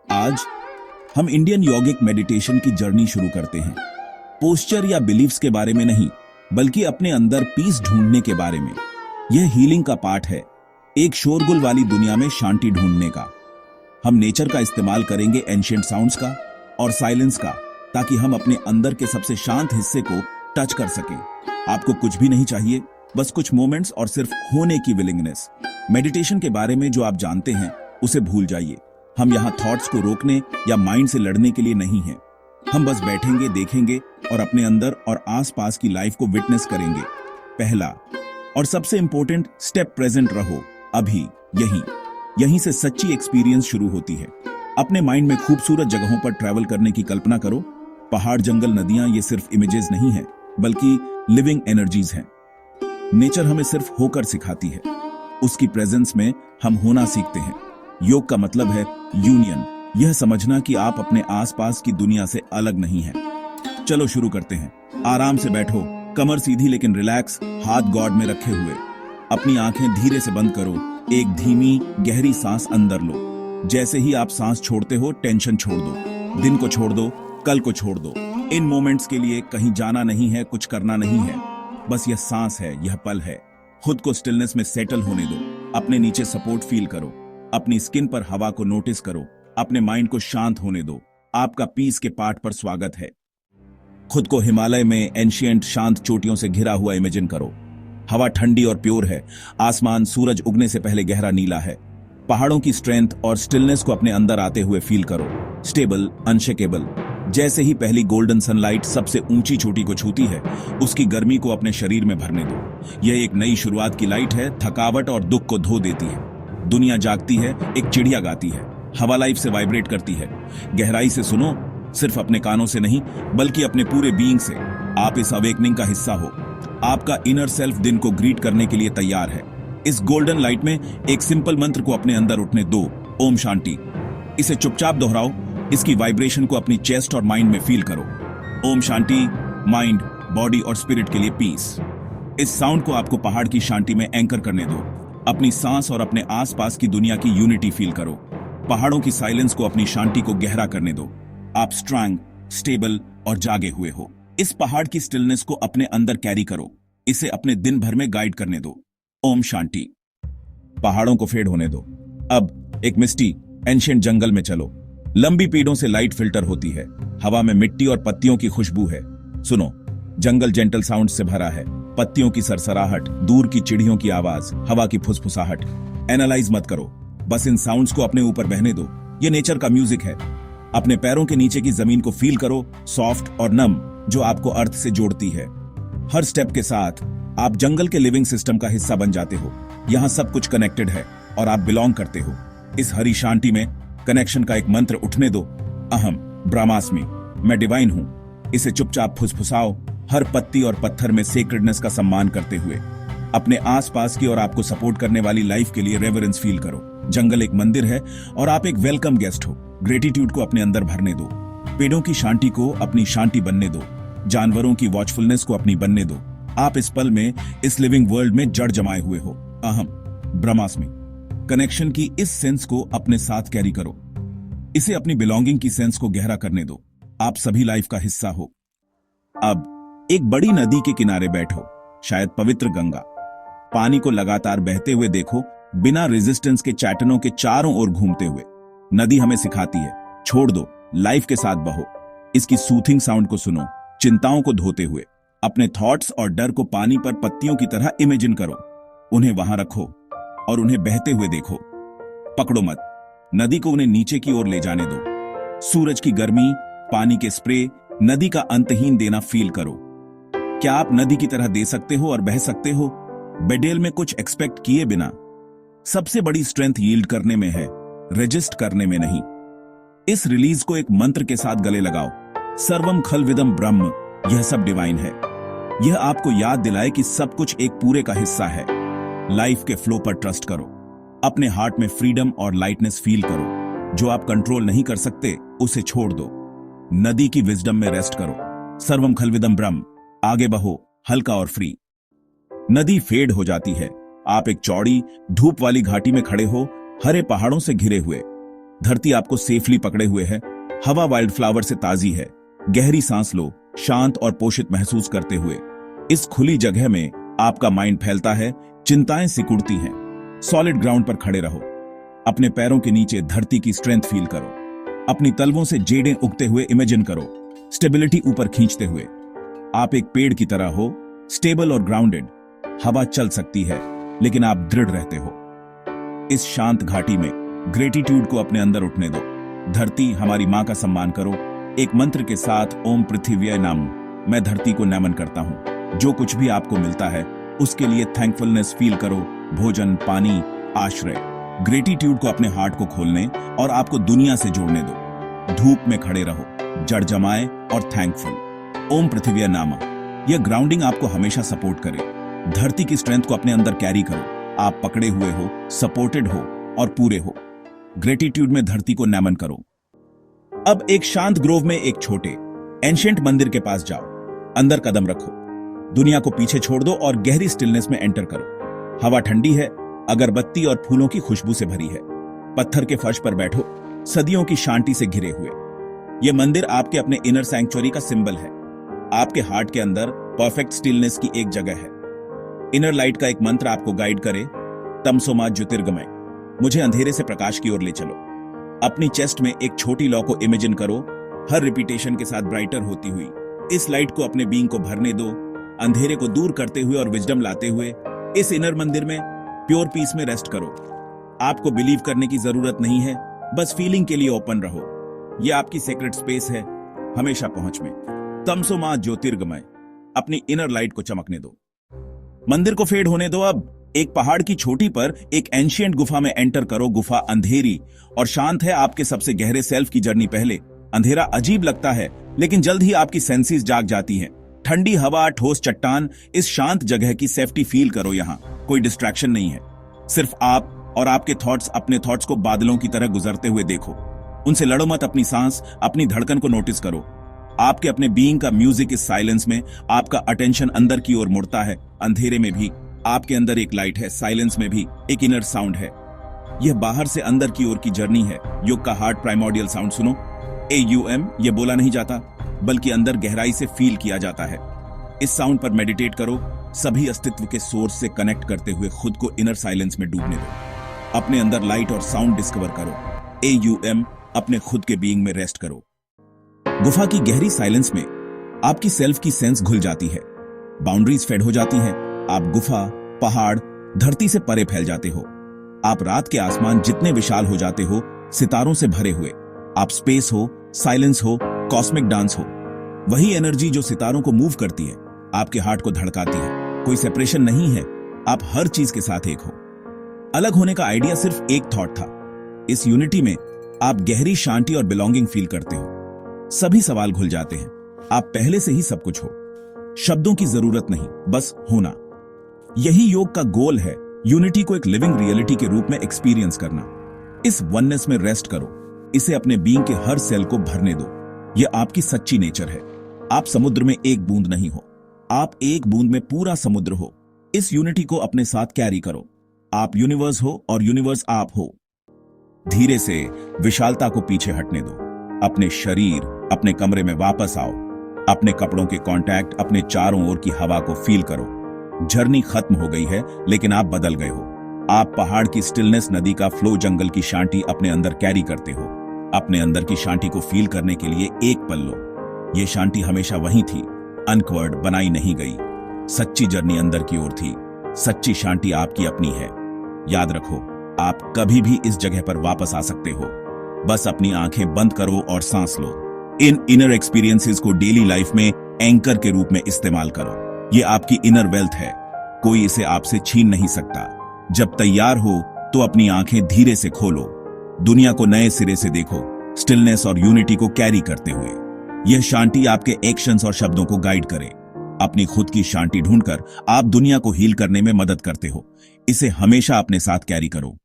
आज हम इंडियन योगिक मेडिटेशन की जर्नी शुरू करते हैं। पोस्चर या बिलीफ्स के बारे में नहीं, बल्कि अपने अंदर पीस ढूंढने के बारे में। यह हीलिंग का पार्ट है, एक शोरगुल वाली दुनिया में शांति ढूंढने का। हम नेचर का इस्तेमाल करेंगे, एंशिएंट साउंड्स का और साइलेंस का, ताकि हम अपने अंदर के सबसे शांत हिस्से को टच कर सकें। आपको कुछ भी नहीं चाहिए, बस कुछ मोमेंट्स और सिर्फ होने की विलिंगनेस। मेडिटेशन के बारे में जो आप जानते हैं उसे भूल जाइए। हम यहाँ थॉट्स को रोकने या माइंड से लड़ने के लिए नहीं हैं। हम बस बैठेंगे, देखेंगे और अपने अंदर और आसपास की लाइफ को विटनेस करेंगे। पहला और सबसे इंपॉर्टेंट स्टेप, प्रेजेंट रहो। अभी यहीं से सच्ची एक्सपीरियंस शुरू होती है। अपने माइंड में खूबसूरत जगहों पर ट्रैवल करने की कल्पना करो। पहाड़, जंगल, नदियां, ये सिर्फ इमेजेस नहीं है, बल्कि लिविंग एनर्जीज हैं। नेचर हमें सिर्फ होकर सिखाती है, उसकी प्रेजेंस में हम होना सीखते हैं। योग का मतलब है यूनियन, यह समझना कि आप अपने आसपास की दुनिया से अलग नहीं हैं। चलो शुरू करते हैं। आराम से बैठो, कमर सीधी लेकिन रिलैक्स, हाथ गॉड में रखे हुए। अपनी आंखें धीरे से बंद करो। एक धीमी गहरी सांस अंदर लो। जैसे ही आप सांस छोड़ते हो, टेंशन छोड़ दो, दिन को छोड़ दो, कल को छोड़ दो। इन मोमेंट्स के लिए कहीं जाना नहीं है, कुछ करना नहीं है, बस यह सांस है, यह पल है। खुद को स्टिलनेस में सेटल होने दो। अपने नीचे सपोर्ट फील करो, अपनी स्किन पर हवा को नोटिस करो, अपने माइंड को शांत होने दो। आपका पीस के पार्ट पर स्वागत है। खुद को हिमालय में एंशिएंट शांत चोटियों से घिरा हुआ इमेजिन करो। हवा ठंडी और प्योर है, आसमान सूरज उगने से पहले गहरा नीला है। पहाड़ों की स्ट्रेंथ और स्टिलनेस को अपने अंदर आते हुए फील करो, स्टेबल, अनशेकेबल। जैसे ही पहली गोल्डन सनलाइट सबसे ऊंची चोटी को छूती है, उसकी गर्मी को अपने शरीर में भरने दो। यह एक नई शुरुआत की लाइट है, थकावट और दुख को धो देती है। दुनिया जागती है, एक चिड़िया गाती है, हवा लाइफ से वाइब्रेट करती है। गहराई से सुनो, सिर्फ अपने कानों से नहीं, बल्कि अपने पूरे बीइंग से। आप इस अवेकनिंग का हिस्सा हो। आपका इनर सेल्फ दिन को ग्रीट करने के लिए तैयार है। इस गोल्डन लाइट में एक सिंपल मंत्र को अपने अंदर उठने दो, ओम शांति। इसे चुपचाप दोहराओ, इसकी वाइब्रेशन को अपनी चेस्ट और माइंड में फील करो। ओम शांति, माइंड, बॉडी और स्पिरिट के लिए पीस। इस साउंड को आपको पहाड़ की शांति में एंकर करने दो। अपनी सांस और अपने आसपास की दुनिया की यूनिटी फील करो। पहाड़ों की साइलेंस को अपनी शांति को गहरा करने दो। आप स्ट्रांग, स्टेबल और जागे हुए हो। इस पहाड़ की स्टिलनेस को अपने अंदर कैरी करो, इसे अपने दिन भर में गाइड करने दो। ओम शांति। पहाड़ों को फेड होने दो। अब एक मिस्टी एंशिएंट जंगल में चलो। लंबी पीढ़ों से लाइट फिल्टर होती है, हवा में मिट्टी और पत्तियों की खुशबू है। सुनो, जंगल जेंटल साउंड से भरा है, पत्तियों की सरसराहट, दूर की चिड़ियों की आवाज, हवा की फुसफुसाहट। एनालाइज मत करो, बस इन साउंड्स को अपने ऊपर बहने दो। ये नेचर का म्यूजिक है। अपने पैरों के नीचे की जमीन को फील करो, सॉफ्ट और नम, जो आपको अर्थ से जोड़ती है। हर स्टेप के साथ आप जंगल के लिविंग सिस्टम का हिस्सा बन जाते हो। यहाँ सब कुछ कनेक्टेड है और आप बिलोंग करते हो। इस हरी शांति में कनेक्शन का एक मंत्र उठने दो, अहम ब्रह्मास्मि, मैं डिवाइन हूं। इसे चुपचाप फुसफुसाओ, हर पत्ती और पत्थर में सेक्रेडनेस का सम्मान करते हुए। अपने आसपास की और आपको सपोर्ट करने वाली लाइफ के लिए रेवरेंस फील करो। जंगल एक मंदिर है और आप एक वेलकम गेस्ट हो। ग्रेटिट्यूड को अपने अंदर भरने दो। पेड़ों की शांति को अपनी शांति बनने दो। जानवरों की वॉचफुलनेस को अपनी बनने दो। आप इस पल में, इस लिविंग वर्ल्ड में जड़ जमाए हुए हो। अहम ब्रह्मास्मि। कनेक्शन की इस सेंस को अपने साथ कैरी करो। इसे अपनी बिलोंगिंग की सेंस को गहरा करने दो। आप सभी लाइफ का हिस्सा हो। अब एक बड़ी नदी के किनारे बैठो, शायद पवित्र गंगा। पानी को लगातार बहते हुए देखो, बिना रेजिस्टेंस के चैटनों के चारों ओर घूमते हुए। नदी हमें सिखाती है, छोड़ दो, लाइफ के साथ बहो। इसकी सूथिंग साउंड को सुनो, चिंताओं को धोते हुए। अपने थॉट्स और डर को पानी पर पत्तियों की तरह इमेजिन करो। उन्हें वहां रखो और उन्हें बहते हुए देखो। पकड़ो मत, नदी को उन्हें नीचे की ओर ले जाने दो। सूरज की गर्मी, पानी के स्प्रे, नदी का अंतहीन देना फील करो। क्या आप नदी की तरह दे सकते हो और बह सकते हो, बेडेल में कुछ एक्सपेक्ट किए बिना? सबसे बड़ी स्ट्रेंथ यील्ड करने में है, रेजिस्ट करने में नहीं। इस रिलीज को एक मंत्र के साथ गले लगाओ, सर्वम खलविदम ब्रह्म। यह सब डिवाइन है। यह आपको याद दिलाए कि सब कुछ एक पूरे का हिस्सा है। लाइफ के फ्लो पर ट्रस्ट करो। अपने हार्ट में फ्रीडम और लाइटनेस फील करो। जो आप कंट्रोल नहीं कर सकते, उसे छोड़ दो। नदी की विजडम में रेस्ट करो। सर्वम खलविदम ब्रह्म। आगे बहो, हल्का और फ्री। नदी फेड हो जाती है। आप एक चौड़ी धूप वाली घाटी में खड़े हो, हरे पहाड़ों से घिरे हुए। धरती आपको सेफली पकड़े हुए है, हवा वाइल्ड फ्लावर से ताजी है। गहरी सांस लो, शांत और पोषित महसूस करते हुए। इस खुली जगह में आपका माइंड फैलता है, चिंताएं सिकुड़ती हैं। सॉलिड ग्राउंड पर खड़े रहो, अपने पैरों के नीचे धरती की स्ट्रेंथ फील करो। अपनी तलवों से जेडें उगते हुए इमेजिन करो, स्टेबिलिटी ऊपर खींचते हुए। आप एक पेड़ की तरह हो, स्टेबल और ग्राउंडेड। हवा चल सकती है लेकिन आप दृढ़ रहते हो। इस शांत घाटी में ग्रेटिट्यूड को अपने अंदर उठने दो। धरती, हमारी मां का सम्मान करो। एक मंत्र के साथ ओम पृथिव्यै नमः, मैं धरती को नमन करता हूं। जो कुछ भी आपको मिलता है उसके लिए थैंकफुलनेस फील करो। भोजन, पानी, आश्रय। ग्रेटिट्यूड को अपने हार्ट को खोलने और आपको दुनिया से जोड़ने दो। धूप में खड़े रहो, जड़ जमाए और थैंकफुल। ओम पृथिव्यै नमः, यह ग्राउंडिंग आपको हमेशा सपोर्ट करे। धरती की स्ट्रेंथ को अपने अंदर कैरी करो। आप पकड़े हुए हो, सपोर्टेड हो और पूरे हो। ग्रेटिट्यूड में धरती को नमन करो। अब एक शांत ग्रोव में एक छोटे एंशिएंट मंदिर के पास जाओ। अंदर कदम रखो, दुनिया को पीछे छोड़ दो और गहरी स्टिलनेस में एंटर करो। हवा ठंडी है, अगरबत्ती और फूलों की खुशबू से भरी है। पत्थर के फर्श पर बैठो, सदियों की शांति से घिरे हुए। यह मंदिर आपके अपने इनर सैंक्चुअरी का सिंबल है। आपके हार्ट के अंदर परफेक्ट स्टिलनेस की एक जगह है। इनर लाइट का एक मंत्र आपको गाइड करे, तमसो मा ज्योतिर्गमय, मुझे अंधेरे से प्रकाश की ओर ले चलो। अपनी चेस्ट में एक छोटी लॉ को इमेजिन करो, हर रिपीटेशन के साथ ब्राइटर होती हुई। इस लाइट को अपने बीइंग को भरने दो, अंधेरे को दूर करते हुए और विजडम लाते हुए। इस इनर मंदिर में प्योर पीस में रेस्ट करो। आपको बिलीव करने की जरूरत नहीं है, बस फीलिंग के लिए ओपन रहो। यह आपकी सीक्रेट स्पेस है, हमेशा पहुंच में। तमसो मा ज्योतिर्गमय, अपनी इनर लाइट को चमकने दो। मंदिर को फेड होने दो। अब एक पहाड़ की चोटी पर एक एंशिएंट गुफा में एंटर करो। गुफा अंधेरी और शांत है। आपके सबसे गहरे सेल्फ की जर्नी पहले। अंधेरा अजीब लगता है लेकिन जल्द ही आपकी सेंसेस जाग जाती हैं। ठंडी हवा, ठोस चट्टान, इस शांत जगह की सेफ्टी फील करो। यहाँ कोई डिस्ट्रैक्शन नहीं है, सिर्फ आप और आपके थॉट्स। अपने थॉट्स को बादलों की तरह गुजरते हुए देखो, उनसे लड़ो मत। अपनी सांस, अपनी धड़कन को नोटिस करो। आपके अपने बीइंग का म्यूजिक इस साइलेंस में। आपका अटेंशन अंदर की ओर मुड़ता है। अंधेरे में भी आपके अंदर एक लाइट है, साइलेंस में भी एक इनर साउंड है। यह बाहर से अंदर की ओर की जर्नी है। योग का हार्ट प्राइमोर्डियल साउंड सुनो, AUM। यह बोला नहीं जाता बल्कि अंदर गहराई से फील किया जाता है। इस साउंड पर मेडिटेट करो, सभी अस्तित्व के सोर्स से कनेक्ट करते हुए खुद को इनर साइलेंस में डूबने दो। अपने अंदर लाइट और साउंड डिस्कवर करो। AUM, अपने खुद के बीइंग में रेस्ट करो। गुफा की गहरी साइलेंस में आपकी सेल्फ की सेंस घुल जाती है, बाउंड्रीज फेड हो जाती हैं। आप गुफा, पहाड़, धरती से परे फैल जाते हो। आप रात के आसमान जितने विशाल हो जाते हो, सितारों से भरे हुए। आप स्पेस हो, साइलेंस हो, कॉस्मिक डांस हो। वही एनर्जी जो सितारों को मूव करती है, आपके हार्ट को धड़काती है। कोई सेपरेशन नहीं है, आप हर चीज के साथ एक हो। अलग होने का आइडिया सिर्फ एक थॉट था। इस यूनिटी में आप गहरी शांति और बिलोंगिंग फील करते हो। सभी सवाल घुल जाते हैं। आप पहले से ही सब कुछ हो, शब्दों की जरूरत नहीं, बस होना। यही योग का गोल है, यूनिटी को एक लिविंग रियलिटी के रूप में एक्सपीरियंस करना। इस वननेस में रेस्ट करो, इसे अपने बीइंग के हर सेल को भरने दो। यह आपकी सच्ची नेचर है। आप समुद्र में एक बूंद नहीं हो, आप एक बूंद में पूरा समुद्र हो। इस यूनिटी को अपने साथ कैरी करो। आप यूनिवर्स हो और यूनिवर्स आप हो। धीरे से विशालता को पीछे हटने दो। अपने शरीर, अपने कमरे में वापस आओ। अपने कपड़ों के कांटेक्ट, अपने चारों ओर की हवा को फील करो। जर्नी खत्म हो गई है लेकिन आप बदल गए हो। आप पहाड़ की स्टिलनेस, नदी का फ्लो, जंगल की शांति अपने अंदर कैरी करते हो। अपने अंदर की शांति को फील करने के लिए एक पल लो। यह शांति हमेशा वहीं थी, अनकवर्ड, बनाई नहीं गई। सच्ची जर्नी अंदर की ओर थी। सच्ची शांति आपकी अपनी है। याद रखो, आप कभी भी इस जगह पर वापस आ सकते हो। बस अपनी आंखें बंद करो और सांस लो। इन इनर एक्सपीरियंसेस को डेली लाइफ में एंकर के रूप में इस्तेमाल करो। ये आपकी इनर वेल्थ है, कोई इसे आपसे छीन नहीं सकता। जब तैयार हो तो अपनी आंखें धीरे से खोलो, दुनिया को नए सिरे से देखो, स्टिलनेस और यूनिटी को कैरी करते हुए। यह शांति आपके एक्शंस और शब्दों को गाइड करे। अपनी खुद की शांति ढूंढकर आप दुनिया को हील करने में मदद करते हो। इसे हमेशा अपने साथ कैरी करो।